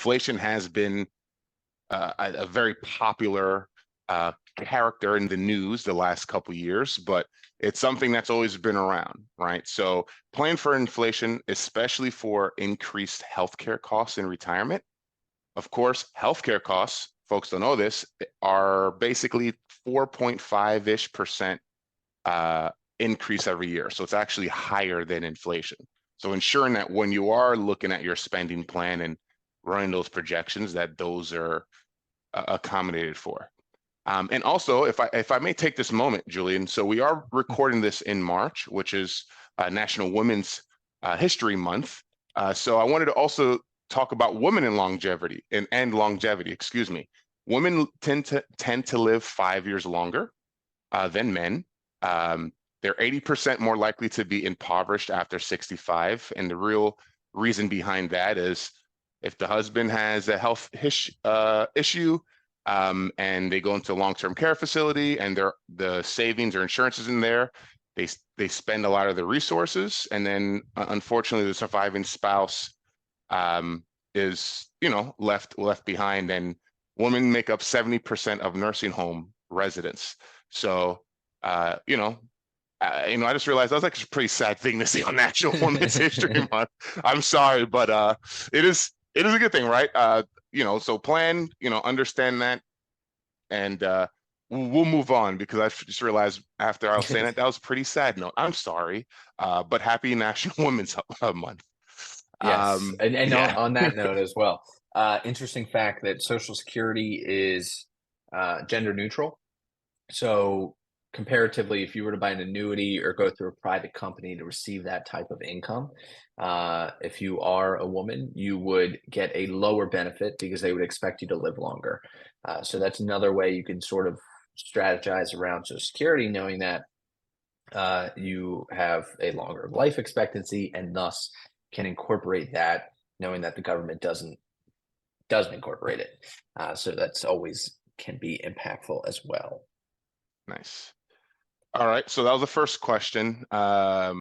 inflation has been a very popular character in the news the last couple years, but it's something that's always been around, right? So plan for inflation, especially for increased healthcare costs in retirement. Of course, healthcare costs, folks don't know this, are basically 4.5-ish% increase every year. So it's actually higher than inflation. So ensuring that when you are looking at your spending plan and running those projections, that those are accommodated for. And also, if I may take this moment, Julian, so we are recording this in March, which is National Women's History Month. So I wanted to also talk about women in longevity and longevity, excuse me. Women tend to live 5 years longer than men. They're 80% more likely to be impoverished after 65. And the real reason behind that is if the husband has a health issue, and they go into a long-term care facility and the savings or insurance is in there, they spend a lot of the resources, and then unfortunately the surviving spouse is left behind. And women make up 70% of nursing home residents. So I just realized that was like a pretty sad thing to see on National Women's History Month. I'm sorry, but it is a good thing, right? So plan, understand that, and we'll move on, because I just realized after I was saying that was a pretty sad note. I'm sorry, but happy National Women's Month. Yes, and Yeah. on that note as well, interesting fact that Social Security is gender neutral. So comparatively, if you were to buy an annuity or go through a private company to receive that type of income, if you are a woman, you would get a lower benefit because they would expect you to live longer. So that's another way you can sort of strategize around Social Security, knowing that you have a longer life expectancy and thus can incorporate that, knowing that the government doesn't incorporate it. So that's always can be impactful as well. Nice. All right. So that was the first question.